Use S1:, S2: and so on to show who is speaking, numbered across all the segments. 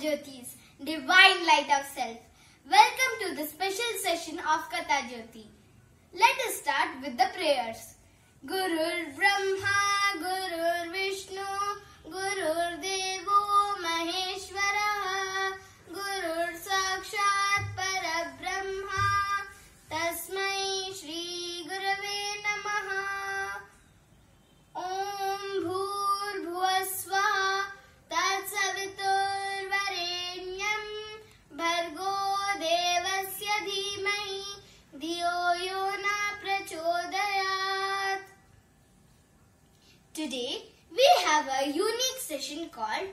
S1: Jyoti's divine light of self. Welcome to the special session of Katha Jyoti. Let us start with the prayers. Gurur Brahma, Gurur Vishnu, Gurur Devo Maheshwara, Gurur Sakshat Parabrahma, Tasmai Shri Gurave Namaha. Om Bhur Bhuvasvaha Tatsavitur Varenyam Bhargo Devasya Dhimahi Dhiyo Yona Prachodayat. Today we have a unique session called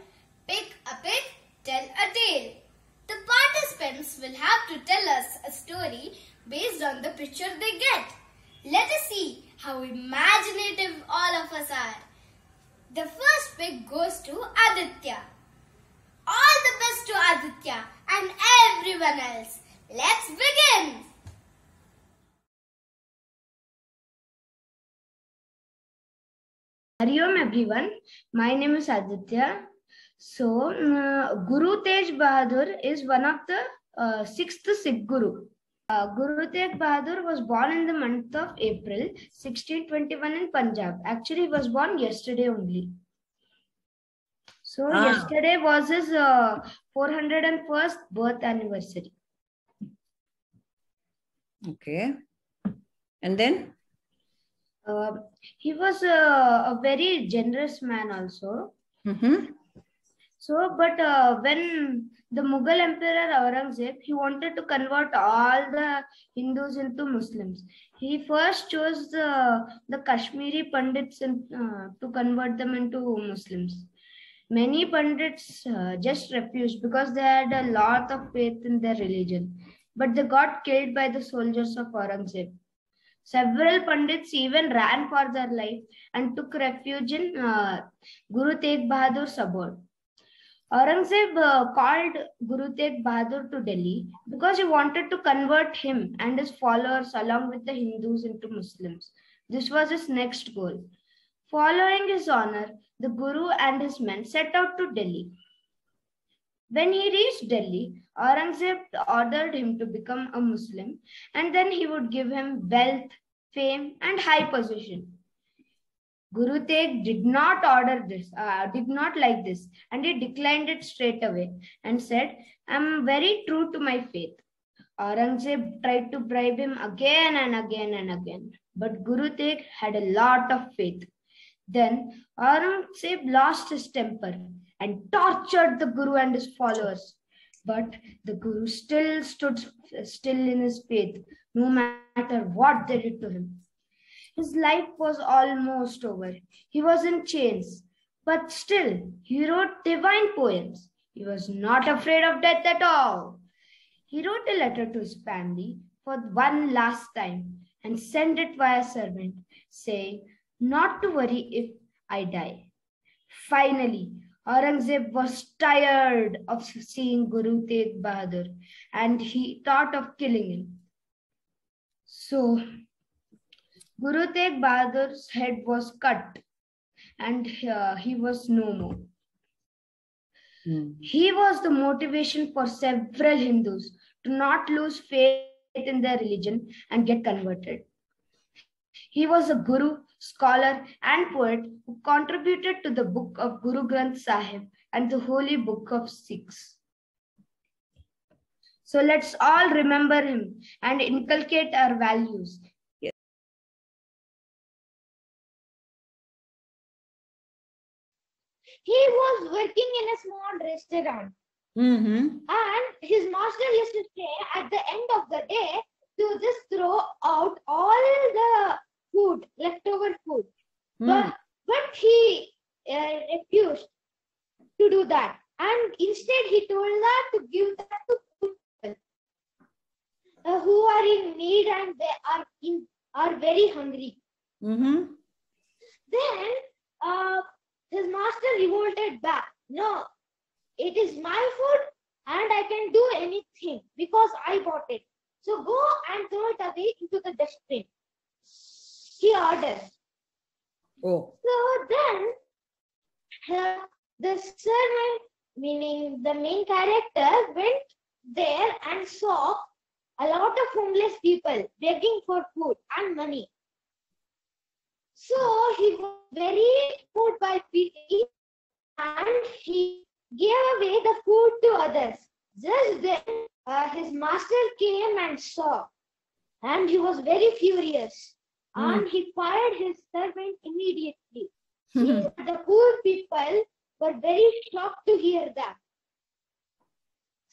S1: Pick a Pic, Tell a Tale. The participants will have to tell us a story based on the picture they get. Let us see how imaginative all of us are. The first pick goes to Aditya. All the best to Aditya and everyone else. Let's begin.
S2: Hari Om everyone, my name is Aditya. So, Guru Tej Bahadur is one of the sixth Sikh Guru. Guru Tegh Bahadur was born in the month of April 1621 in Punjab. Actually, he was born yesterday only. So, yesterday was his 401st birth anniversary.
S3: Okay. And then?
S2: He was a very generous man also. So, but when the Mughal Emperor Aurangzeb, he wanted to convert all the Hindus into Muslims. He first chose the Kashmiri Pandits to convert them into Muslims. Many Pandits just refused because they had a lot of faith in their religion. But they got killed by the soldiers of Aurangzeb. Several Pandits even ran for their life and took refuge in Guru Tegh Bahadur's abode. Aurangzeb called Guru Tegh Bahadur to Delhi because he wanted to convert him and his followers along with the Hindus into Muslims. This was his next goal. Following his honor, the Guru and his men set out to Delhi. When he reached Delhi, Aurangzeb ordered him to become a Muslim and then he would give him wealth, fame and high position. Guru Tegh did not like this and he declined it straight away and said, "I am very true to my faith." Aurangzeb tried to bribe him again and again and again, but Guru Tegh had a lot of faith. Then Aurangzeb lost his temper and tortured the Guru and his followers. But the Guru still stood still in his faith, no matter what they did to him. His life was almost over. He was in chains, but still he wrote divine poems. He was not afraid of death at all. He wrote a letter to his family for one last time and sent it via servant, saying, "Not to worry if I die." Finally, Aurangzeb was tired of seeing Guru Tegh Bahadur and he thought of killing him. So, Guru Tegh Bahadur's head was cut and he was no more. He was the motivation for several Hindus to not lose faith in their religion and get converted. He was a guru, scholar and poet who contributed to the book of Guru Granth Sahib and the holy book of Sikhs. So let's all remember him and inculcate our values.
S4: He was working in a small restaurant. And his master used to say at the end of the day to just throw out all the food, leftover food. But he refused to do that. And instead he told that to give that to people who are in need and they are very hungry. Then his master revolted back. "No, it is my food and I can do anything because I bought it. So go and throw it away into the dustbin," he ordered. So then the servant meaning the main character, went there and saw a lot of homeless people begging for food and money. So he was very moved by pity and he gave away the food to others. Just then his master came and saw, and he was very furious and he fired his servant immediately. The poor people were very shocked to hear that.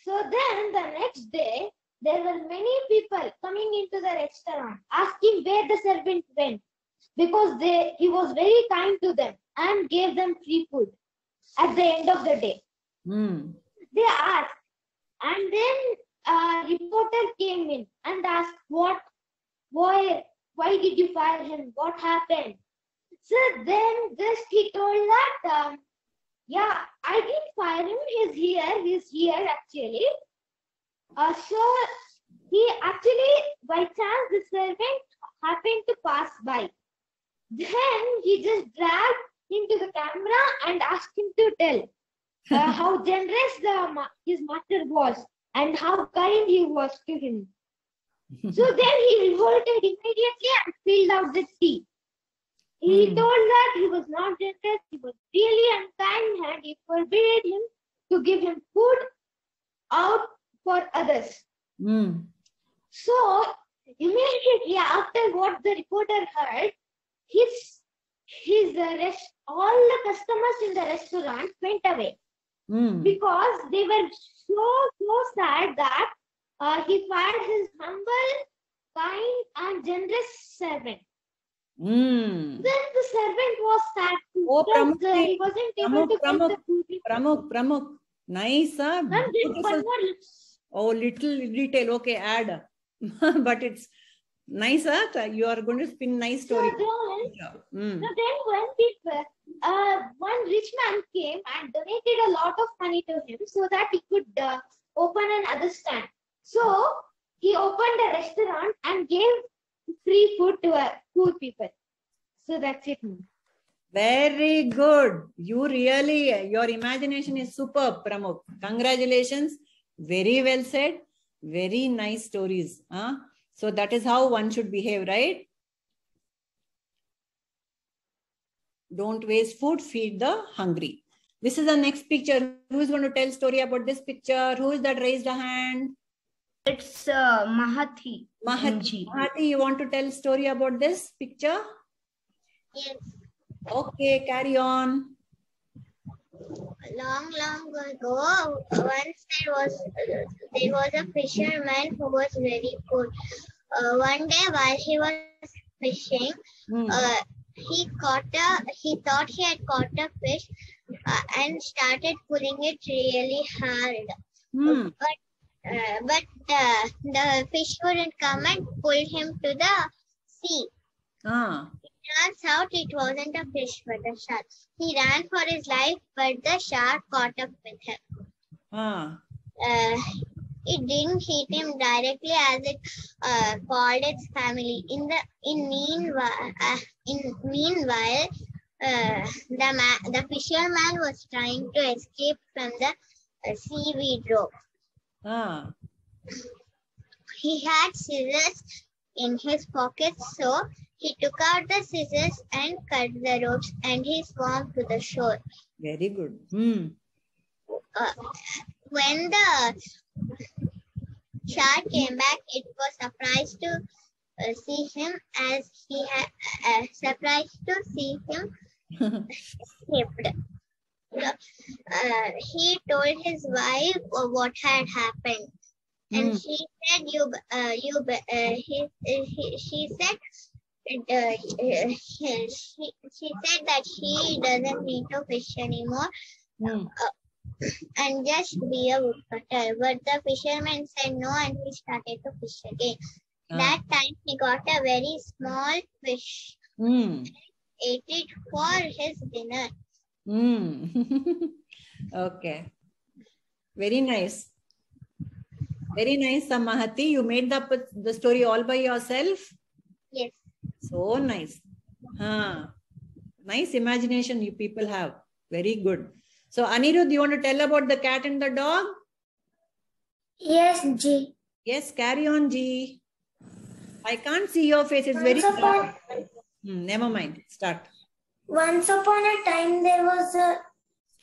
S4: So then the next day, there were many people coming into the restaurant asking where the servant went, because he was very kind to them and gave them free food at the end of the day. They asked, and then a reporter came in and asked, why did you fire him? What happened? So then just he told that, yeah, I didn't fire him. He's here actually. So he actually, by chance, the servant happened to pass by. Then he just dragged him to the camera and asked him to tell how generous his master was and how kind he was to him. So then he revolted immediately and spilled out the tea. He told that he was not generous, he was really unkind, and he forbade him to give him food out for others. So immediately after what the reporter heard, all the customers in the restaurant went away because they were so sad that he fired his humble, kind, and generous servant. Then the servant was sad too, because he wasn't able to get the food.
S3: Pramukh. Nice, huh? Oh, little detail. Okay, add. But it's nice, huh? You are going to spin nice story.
S4: So then one rich man came and donated a lot of money to him so that he could open another stand. So he opened a restaurant and gave free food to poor people. So that's it.
S3: Very good. Your imagination is superb, Pramukh. Congratulations. Very well said. Very nice stories. Huh? So that is how one should behave, right? Don't waste food, feed the hungry. This is the next picture. Who is going to tell story about this picture? Who is that raised a hand?
S2: It's Mahati.
S3: Mahati, you want to tell story about this picture?
S5: Yes.
S3: Okay, carry on.
S5: Long ago, once there was a fisherman who was very poor. One day while he was fishing, he thought he had caught a fish and started pulling it really hard. But the fish wouldn't come and pulled him to the sea. It turns out it wasn't a fish but a shark. He ran for his life, but the shark caught up with him. It didn't hit him directly as it called its family. Meanwhile, the fisherman was trying to escape from the seaweed rope. He had scissors in his pocket, so he took out the scissors and cut the ropes, and he swam to the shore.
S3: Very good.
S5: When the shark came back, it was surprised to see him as he had surprised to see him escaped. He told his wife what had happened, and she said, she said that she doesn't need to fish anymore and just be a woodcutter. But the fisherman said no, and he started to fish again. That time he got a very small fish. Ate it for his dinner.
S3: Okay. Very nice. Very nice, Mahati. You made the story all by yourself?
S5: Yes.
S3: So nice. Nice imagination you people have. Very good. So Anirudh, you want to tell about the cat and the dog?
S6: Yes, G.
S3: Yes, carry on, G. I can't see your face. It's very dark. Never mind. Start.
S6: Once upon a time, there was a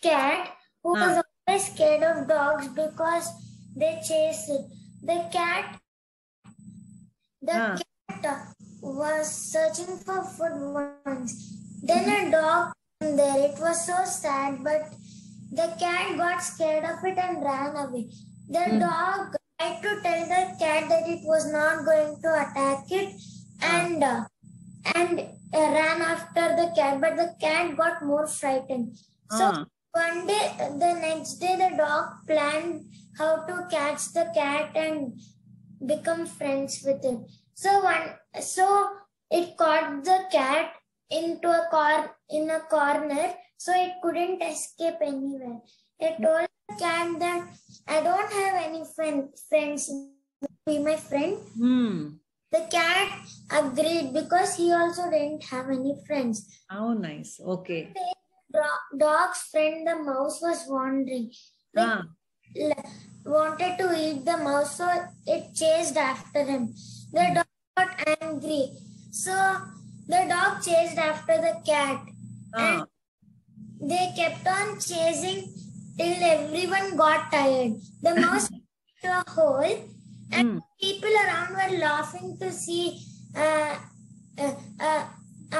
S6: cat who was always scared of dogs because they chased it. The cat was searching for food once. Then a dog came there. It was so sad, but the cat got scared of it and ran away. The dog tried to tell the cat that it was not going to attack it and ran after the cat, but the cat got more frightened. So one day, the next day, the dog planned how to catch the cat and become friends with it. So it caught the cat into in a corner, so it couldn't escape anywhere. It told the cat that I don't have any friends. Be my friend. The cat agreed because he also didn't have any friends.
S3: Oh, nice. Okay.
S6: The dog's friend, the mouse, was wandering. Wanted to eat the mouse, so it chased after him. The dog got angry, so the dog chased after the cat. And they kept on chasing till everyone got tired. The mouse went to a hole, and people around were laughing to see a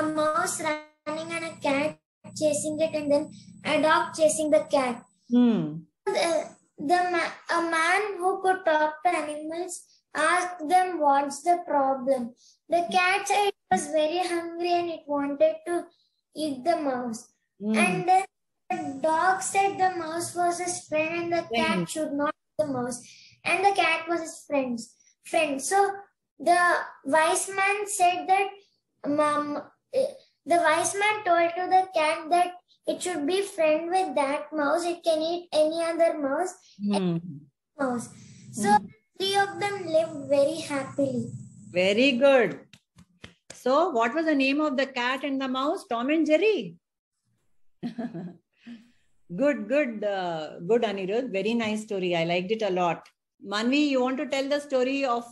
S6: mouse running and a cat chasing it, and then a dog chasing the cat. A man who could talk to animals asked them what's the problem. The cat said it was very hungry and it wanted to eat the mouse. And then the dog said the mouse was his friend and the cat should not eat the mouse. And the cat was his friend. So the wise man said that the wise man told to the cat that it should be friend with that mouse. It can eat any other mouse. So three of them lived very happily.
S3: Very good. So what was the name of the cat and the mouse? Tom and Jerry. Good, Anirudh. Very nice story. I liked it a lot. Manvi, you want to tell the story of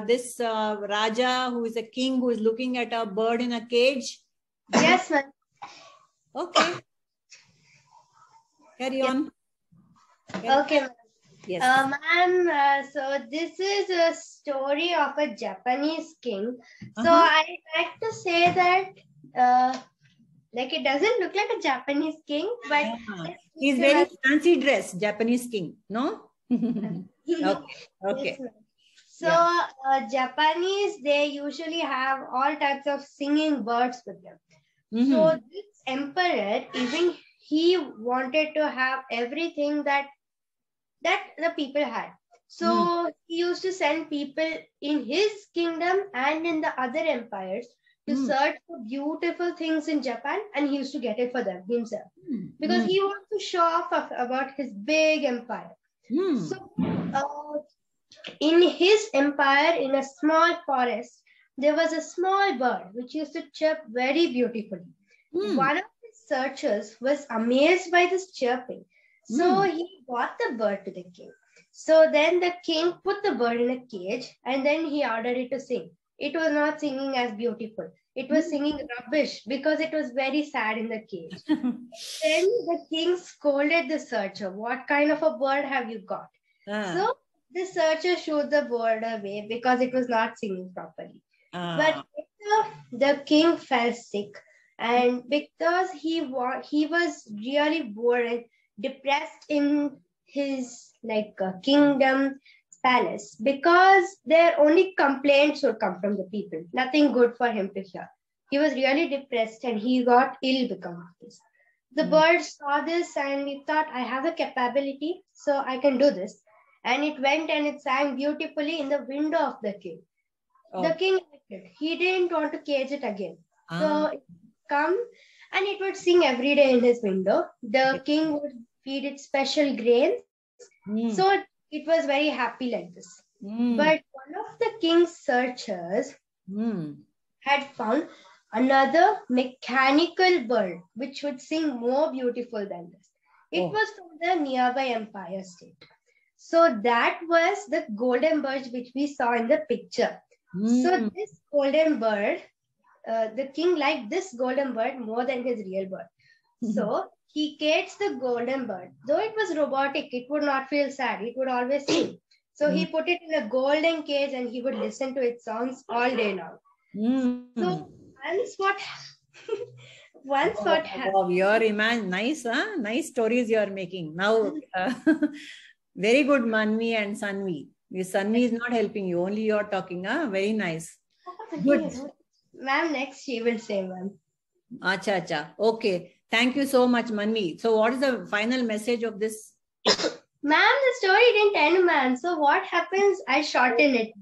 S3: this Raja who is a king who is looking at a bird in a cage?
S2: Yes, ma'am.
S3: Okay. Carry on.
S2: Okay, ma'am.
S3: Yes.
S2: Ma'am, so this is a story of a Japanese king. So I like to say that like it doesn't look like a Japanese king, but
S3: he's very fancy dressed, Japanese king, no? Okay.
S2: Yes, so Japanese, they usually have all types of singing birds with them. So this emperor, even he wanted to have everything that the people had. So he used to send people in his kingdom and in the other empires to search for beautiful things in Japan, and he used to get it for them himself because he wanted to show off about his big empire. So in his empire, in a small forest, there was a small bird which used to chirp very beautifully. One of his searchers was amazed by this chirping. So he brought the bird to the king. So then the king put the bird in a cage and then he ordered it to sing. It was not singing as beautiful. It was singing rubbish because it was very sad in the cage. Then the king scolded the searcher. What kind of a bird have you got? So the searcher showed the bird away because it was not singing properly. But the king fell sick, and because he was really bored and depressed in his kingdom palace, because their only complaints would come from the people, nothing good for him to hear. He was really depressed and he got ill because of this. The bird saw this and he thought, I have a capability, so I can do this. And it went and it sang beautifully in the window of the king. The king liked it. He didn't want to cage it again. So it would come and it would sing every day in his window. The king would feed it special grains. So it was very happy like this. But one of the king's searchers had found another mechanical bird which would sing more beautiful than this.
S7: It was from the nearby Empire State. So that was the golden bird which we saw in the picture. So this golden bird, the king liked this golden bird more than his real bird. So he caged the golden bird. Though it was robotic, it would not feel sad. It would always sing. So he put it in a golden cage and he would listen to its songs all day long. So once what happened.
S3: Wow, your nice, huh? Nice stories you are making. Now, very good, Manvi and Sanvi. Your Sanvi is not helping you, only you are talking. Huh? Very nice. Good.
S7: Ma'am, next she will say one.
S3: Acha, acha. Okay. Thank you so much, Manvi. So what is the final message of this?
S7: Ma'am, the story didn't end, ma'am. So what happens? I shorten it.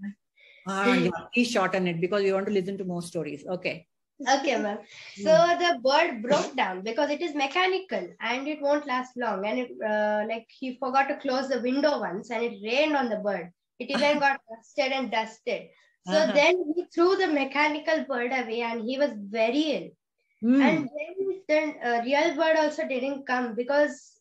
S3: Yeah, please shorten it because we want to listen to more stories. Okay.
S7: Okay, ma'am. So the bird broke down because it is mechanical and it won't last long. And it, he forgot to close the window once and it rained on the bird. It even got rusted and dusted. So then he threw the mechanical bird away and he was very ill. And then the real bird also didn't come because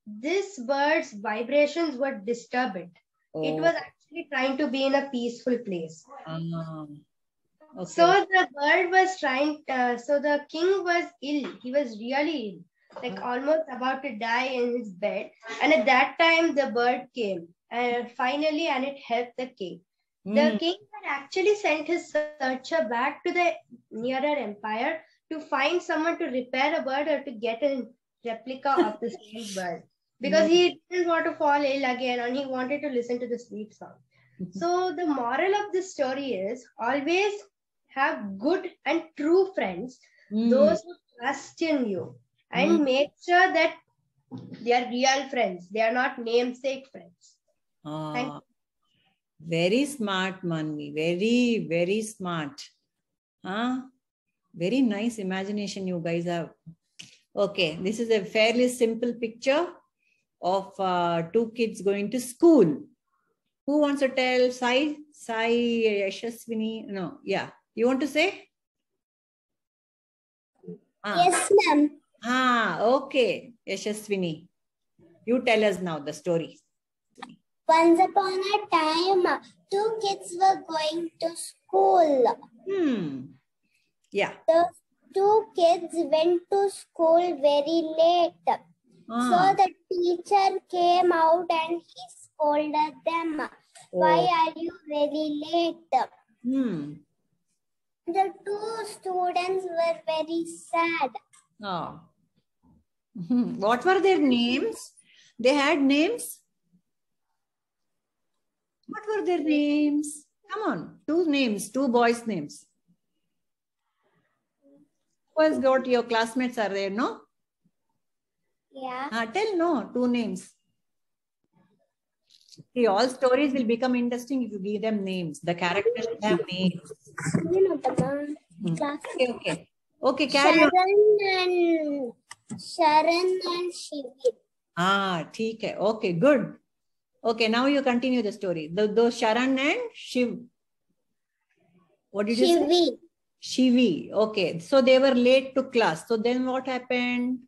S7: this bird's vibrations were disturbing. It was actually trying to be in a peaceful place.
S3: Okay.
S7: So the bird was trying, so the king was ill. He was really ill, like almost about to die in his bed. And at that time, the bird came finally, and it helped the king. The king had actually sent his searcher back to the nearer empire to find someone to repair a bird or to get a replica of the same bird. Because he didn't want to fall ill again and he wanted to listen to the sweet song. So the moral of this story is always have good and true friends, those who trust in you, and make sure that they are real friends. They are not namesake friends. Thank you.
S3: Very smart, Manvi. Very, very smart. Very nice imagination you guys have. Okay, this is a fairly simple picture of two kids going to school. Who wants to tell? Sai, Yashaswini? No, yeah. You want to say?
S5: Yes, ma'am.
S3: Okay. Yashaswini. You tell us now the story.
S5: Once upon a time, two kids were going to school.
S3: Yeah.
S5: The two kids went to school very late. So the teacher came out and he scolded them. Why are you very late? The two students were very sad.
S3: What were their names? They had names? What were their names? Come on, two names, two boys' names. Who has got your classmates are there, no?
S5: Yeah.
S3: Tell no, two names. See, all stories will become interesting if you give them names. The characters have names. Okay, carry on.
S5: Sharan and Shivi.
S3: Okay. Okay, good. Okay, now you continue the story. Those Sharan and Shiv. What did you say? Shivi. Okay, so they were late to class. So then what happened?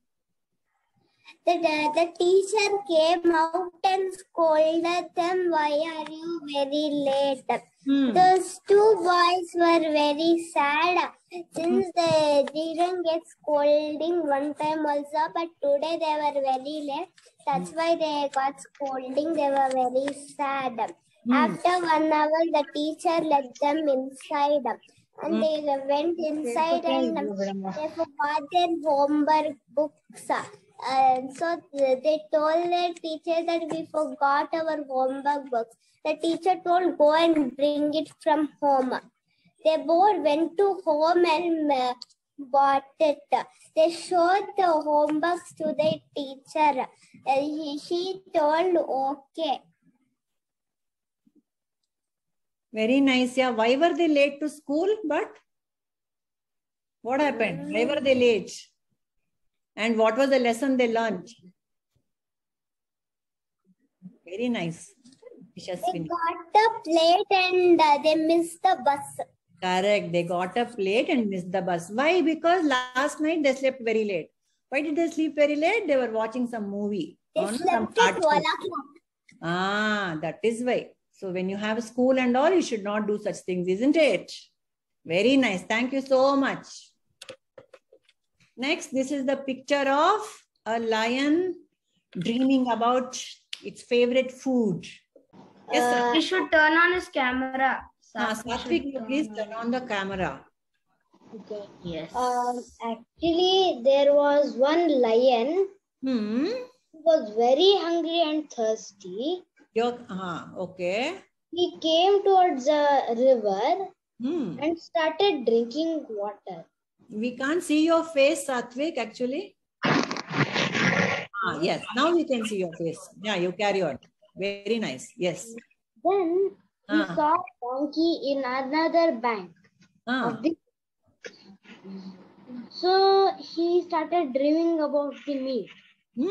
S5: The teacher came out and scolded them. Why are you very late? Those two boys were very sad since they didn't get scolding one time also, but today they were very late. That's why they got scolding. They were very sad. After 1 hour, the teacher let them inside. And they went inside and they forgot their homework books. So they told their teacher that we forgot our homework books. The teacher told, go and bring it from home. They both went to home and bought it. They showed the homeworks to the teacher. She told, okay.
S3: Very nice. Yeah. Why were they late to school? But what happened? Why were they late? And what was the lesson they learned? Very nice.
S5: They got up late and they missed the bus.
S3: Correct. They got up late and missed the bus. Why? Because last night they slept very late. Why did they sleep very late? They were watching some movie.
S5: They slept at 12 o'clock.
S3: Ah, that is why. So when you have school and all, you should not do such things, isn't it? Very nice. Thank you so much. Next, this is the picture of a lion dreaming about its favorite food. Yes, sir.
S2: He should turn on his camera.
S3: Satvik, you please turn on the camera.
S5: Okay.
S2: Yes.
S5: Actually, there was one lion who was very hungry and thirsty.
S3: Okay.
S5: He came towards a river and started drinking water.
S3: We can't see your face, Satvik, actually. Yes, now we can see your face. Yeah, you carry on. Very nice. Yes.
S5: Then he saw a donkey in another bank. So he started dreaming about the meat. I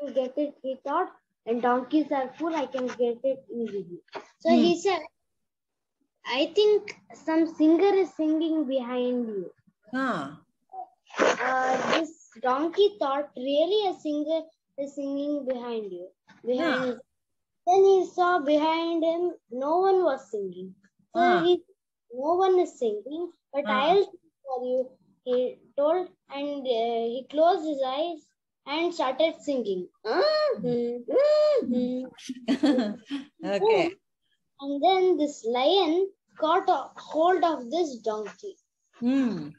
S5: can get it, he thought, and donkeys are full, I can get it easily. So he said, I think some singer is singing behind you. This donkey thought, really a singer is singing behind you. Then he saw behind him, no one was singing. So no one is singing, but I'll sing for you, he told, and he closed his eyes and started singing.
S3: Okay.
S5: And then this lion got a hold of this donkey. And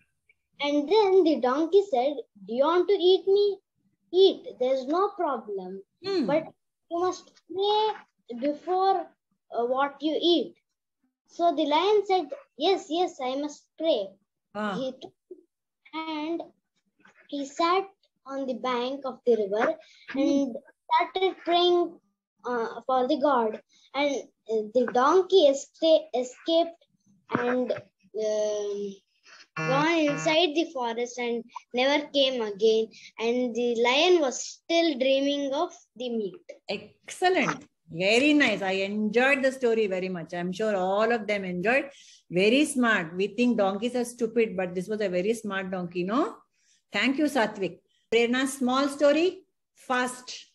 S5: then the donkey said, do you want to eat me? Eat, there's no problem. But you must pray before what you eat. So the lion said, yes, I must pray. He took and he sat on the bank of the river and started praying for the god. And the donkey escaped and gone inside the forest and never came again. And the lion was still dreaming of the meat.
S3: Excellent. Very nice. I enjoyed the story very much. I'm sure all of them enjoyed. Very smart. We think donkeys are stupid, but this was a very smart donkey, no? Thank you, Satvik. Prerna, small story, fast.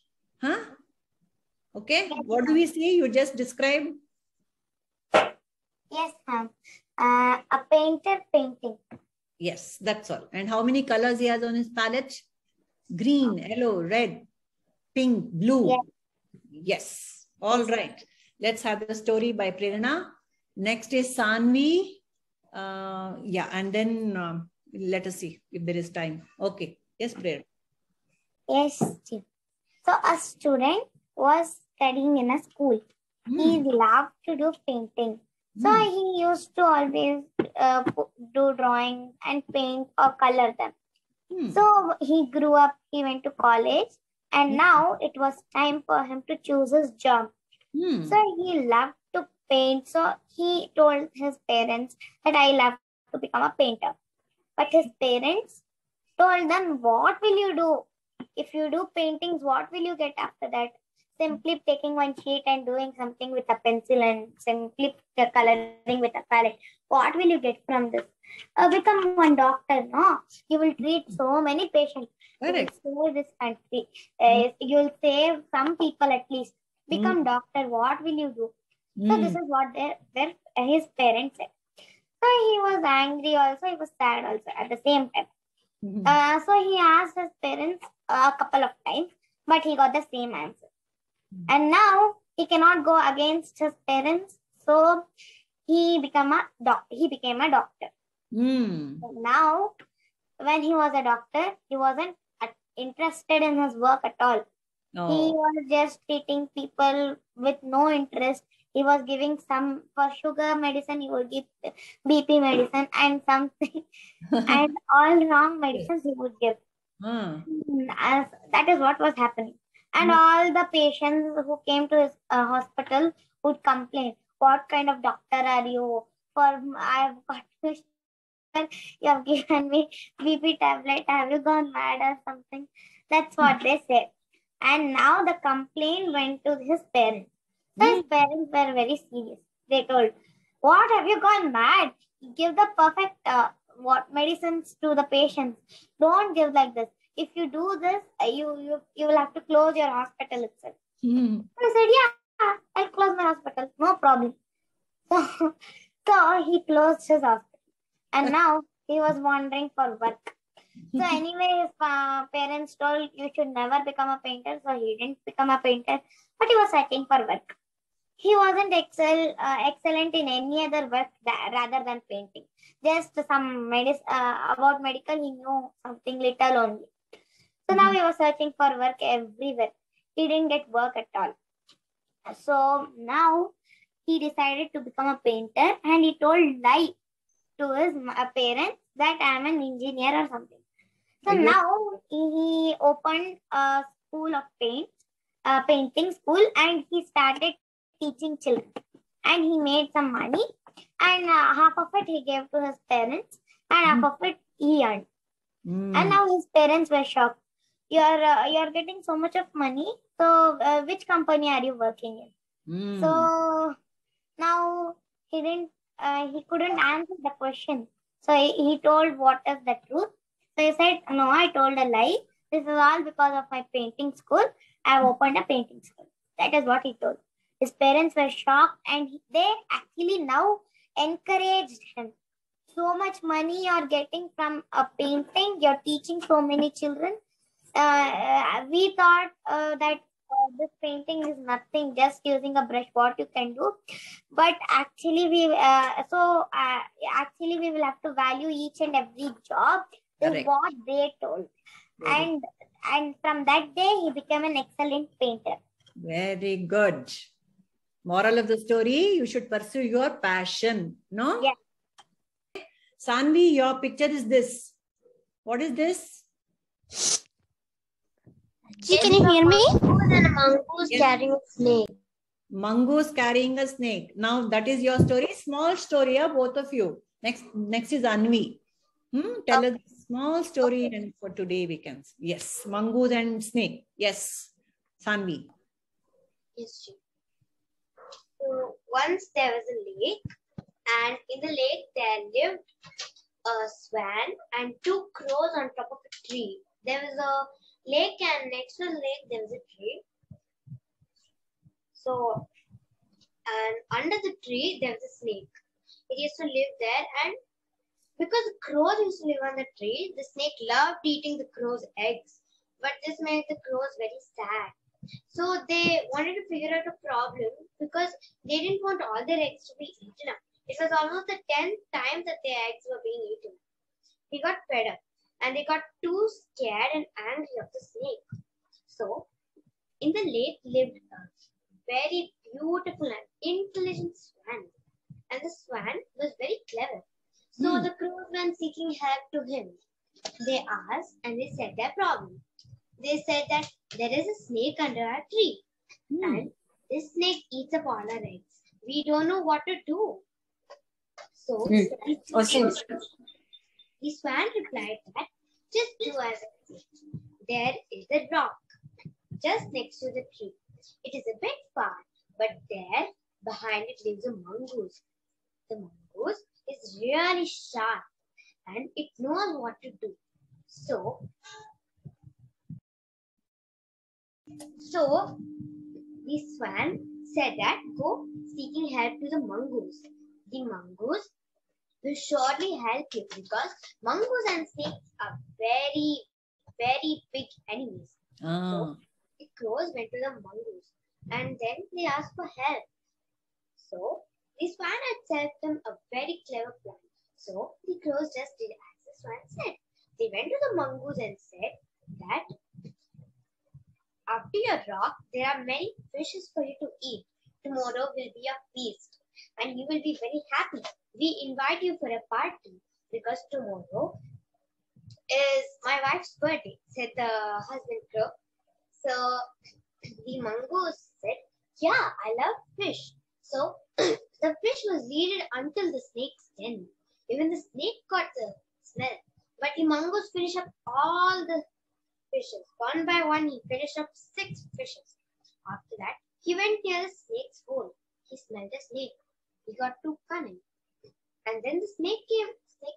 S3: Okay. What do we see? You just described.
S5: Yes, ma'am. A painter painting.
S3: Yes, that's all. And how many colors he has on his palette? Green, yellow, red, pink, blue. Yes. All right. Let's have the story by Prerna. Next is Sanvi. And then let us see if there is time. Okay. Yes, Prerna.
S5: Yes. So a student was studying in a school. He loved to do painting. So he used to always do drawing and paint or color them. So he grew up, he went to college, and now it was time for him to choose his job. So he loved to paint. So he told his parents that I love to become a painter. But his parents told them, what will you do? If you do paintings, what will you get after that? Simply taking one sheet and doing something with a pencil and simply coloring with a palette. What will you get from this? Become one doctor, no? You will treat so many patients.
S3: Correct.
S5: You will save this country. You will save some people at least. Become doctor. What will you do? So this is what his parents said. So he was angry also. He was sad also at the same time. So he asked his parents a couple of times, but he got the same answer. And now he cannot go against his parents. So he became a doctor. So now, when he was a doctor, he wasn't interested in his work at all. He was just treating people with no interest. He was giving some for sugar medicine. He would give BP medicine and something, and all wrong medicines he would give. That is what was happening. And all the patients who came to his hospital would complain, what kind of doctor are you? I've got to you have given me BP tablet. Have you gone mad or something? That's what they said. And now the complaint went to his parents. So his parents were very serious. They told, what, have you gone mad? Give the perfect medicines to the patients. Don't give like this.
S4: if you do this, you will have to close your hospital itself. I said, yeah, I'll close my hospital, no problem. So he closed his hospital, and now he was wandering for work. So anyway, his parents told you should never become a painter, so he didn't become a painter, but he was searching for work. He wasn't excellent in any other work rather than painting. Just some about medical, he knew something little only. So now he was searching for work everywhere. He didn't get work at all. So now he decided to become a painter, and he told lie to his parents that I am an engineer or something. So now he opened a school of painting school, and he started teaching children. And he made some money, and half of it he gave to his parents, and half of it he earned. And now his parents were shocked. You're getting so much of money. So which company are you working in? So now he couldn't answer the question. So he told what is the truth. So he said, no, I told a lie. This is all because of my painting school. I have opened a painting school. That is what he told. His parents were shocked, and they actually now encouraged him. So much money you're getting from a painting. You're teaching so many children. We thought that this painting is nothing, just using a brush, what you can do. But actually, we will have to value each and every job. Is what they told. And from that day, he became an excellent painter.
S3: Very good. Moral of the story, you should pursue your passion. No?
S4: Yeah.
S3: Sanvi, your picture is this. What is this?
S5: Can you hear me? And a mongoose carrying a snake.
S3: Mongoose carrying a snake. Now that is your story. Small story, both of you. Next is Anvi. Tell us a small story, and for today we can. Yes, mongoose and snake. Yes, Sanvi.
S5: Yes. So once there was a lake, and in the lake there lived a swan and 2 crows on top of a tree. There was a lake, and next to the lake there was a tree. So, and under the tree there was a snake. It used to live there, and because the crows used to live on the tree, the snake loved eating the crow's eggs. But this made the crows very sad. So they wanted to figure out a problem, because they didn't want all their eggs to be eaten up. It was almost the 10th time that their eggs were being eaten. He got fed up, and they got too scared and angry of the snake. So, in the lake lived a very beautiful and intelligent swan. And the swan was very clever. So the crows went seeking help to him. They asked, and they said their problem. They said that there is a snake under our tree, and this snake eats up all our eggs. We don't know what to do. So the swan replied that just do as I say. There is a rock just next to the tree. It is a bit far, but there behind it lives a mongoose. The mongoose is really sharp, and it knows what to do. So the swan said that go seeking help to the mongoose. The mongoose will surely help you, because mongoose and snakes are very, very big enemies. So the crows went to the mongoose, and then they asked for help. So the swan had set them a very clever plan. So the crows just did as the swan said. They went to the mongoose and said that after your rock, there are many fishes for you to eat. Tomorrow will be a feast, and you will be very happy. We invite you for a party, because tomorrow is my wife's birthday, said the husband crow. So the mongoose said, yeah, I love fish. So the fish was leaded until the snake's den. Even the snake got the smell, but the mongoose finished up all the fishes. One by one, he finished up 6 fishes. After that, he went near the snake's hole. He smelled a snake. He got too cunning. And then the snake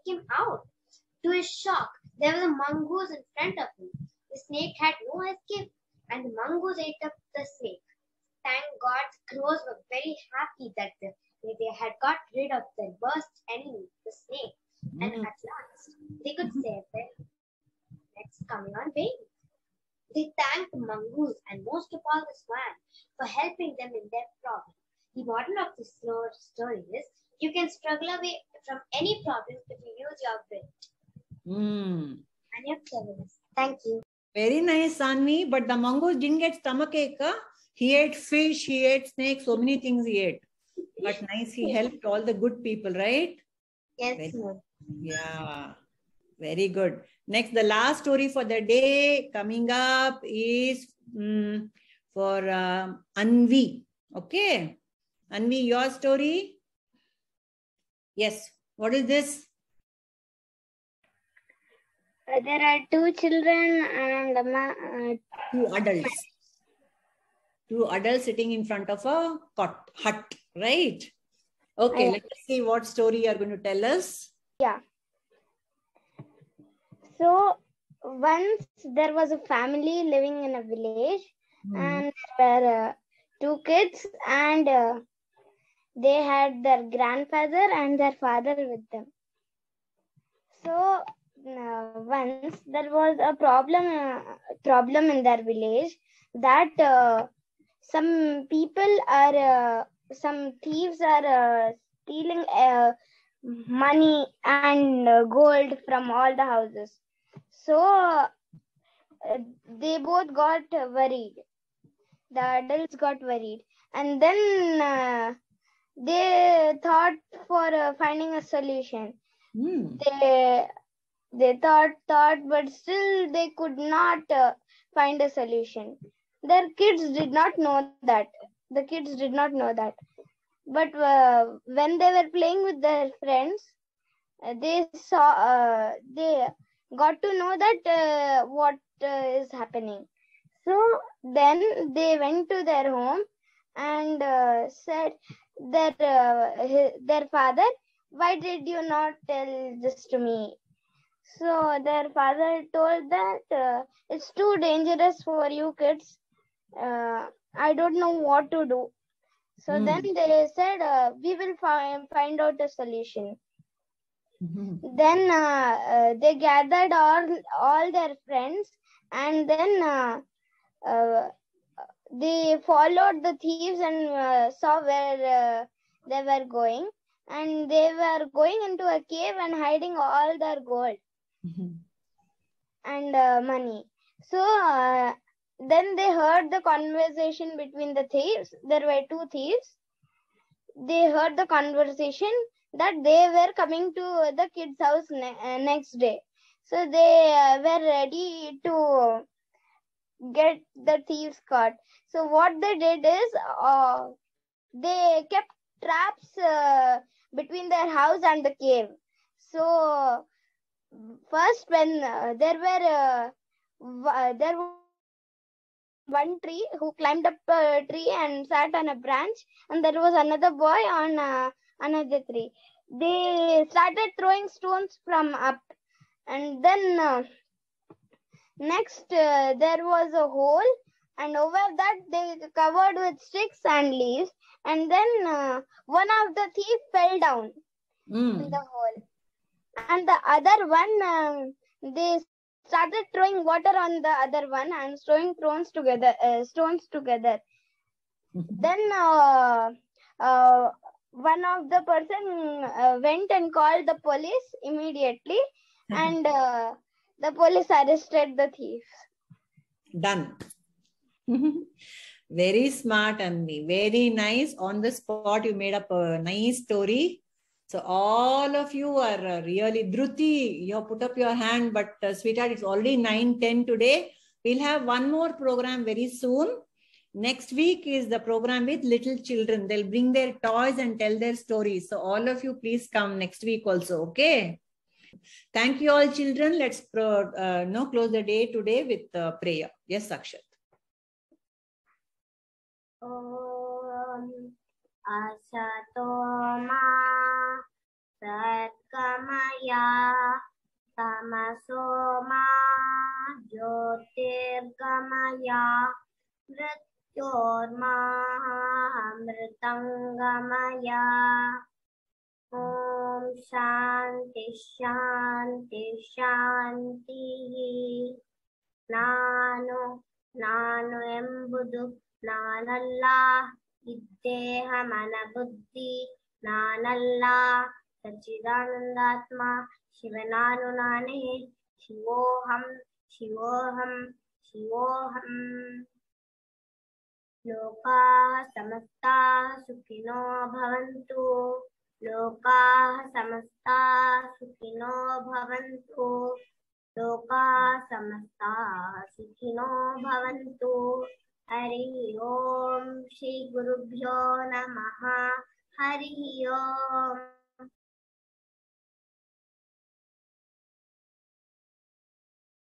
S5: came out. To his shock, there was a mongoose in front of him.
S8: The snake had no escape, and the mongoose ate up the snake. Thank God, the crows were very happy that they had got rid of their worst enemy, the snake, and at last they could save their necks coming on baby. They thanked the mongoose and most of all the swan for helping them in their problem. The moral of this story is you can struggle away from any problem if you use your wit and your cleverness. Thank you.
S3: Very nice, Sanvi. But the mongoose didn't get stomachache. Huh? He ate fish, he ate snakes, so many things he ate. But nice, he helped all the good people, right?
S8: Yes,
S3: yeah. Very good. Next, the last story for the day coming up is for Anvi. Okay. Anvi, your story? Yes. What is this?
S5: There are two children and
S3: two adults. Two adults sitting in front of a hut, right? Okay, let us see what story you are going to tell us.
S5: Yeah. So, once there was a family living in a village and there were two kids and they had their grandfather and their father with them. So, once there was a problem in their village that some thieves are stealing money and gold from all the houses. So they both got worried. The adults got worried, and then they thought for finding a solution. They thought, but still they could not find a solution. Their kids did not know that. The kids did not know that. But when they were playing with their friends, they got to know that what is happening. So then they went to their home and said their father, "Why did you not tell this to me?" So their father told that it's too dangerous for you kids. I don't know what to do. So then they said, we will find out a solution. Then they gathered all their friends and then they followed the thieves and saw where they were going. And they were going into a cave and hiding all their gold and money. So then they heard the conversation between the thieves. There were two thieves. They heard the conversation that they were coming to the kids' house next day. So they were ready to get the thieves caught. So what they did is they kept traps between their house and the cave. So first, when there was one tree who climbed up a tree and sat on a branch, and there was another boy on another tree. They started throwing stones from up, and then next there was a hole, and over that they covered with sticks and leaves, and then one of the thieves fell down in the hole, and the other one they started throwing water on the other one and throwing stones together. Then one of the person went and called the police immediately, and the police arrested the thieves.
S3: Done. Very smart, Anvi. Very nice. On the spot, you made up a nice story. So all of you are really, Dhruti, you have put up your hand, but sweetheart, it's already 9:10 today. We'll have one more program very soon. Next week is the program with little children. They'll bring their toys and tell their stories. So all of you, please come next week also, okay? Thank you all children. Let's close the day today with prayer. Yes, Akshat.
S5: Asatoma Satkamaya Tamasoma ज्योतिर्गमया मृत्योर्मामृतंगमया ॐ शांति शांति शांति ನಾನು ಎಂಬುದು ನಾನಲ್ಲ, ಇದ್ದೇಹ ಮನ ಬುದ್ಧಿ ನಾನಲ್ಲ, ಸಚ್ಚಿದಾನಂದಾತ್ಮ ಶಿವನಾನು ನಾನೇ, ಶಿವೋಹಂ ಶಿವೋಹಂ ಶಿವೋಹಂ. ಲೋಕಾಃ ಸಮಸ್ತಾಃ ಸುಖಿನೋ ಭವಂತು, ಲೋಕಾಃ ಸಮಸ್ತಾಃ ಸುಖಿನೋ ಭವಂತು, ಲೋಕಾಃ ಸಮಸ್ತಾಃ ಸುಖಿನೋ ಭವಂತು. ಹರಿ ಓಂ ಶ್ರೀ ಗುರುಭ್ಯೋ ನಮಃ. ಹರಿ ಓಂ.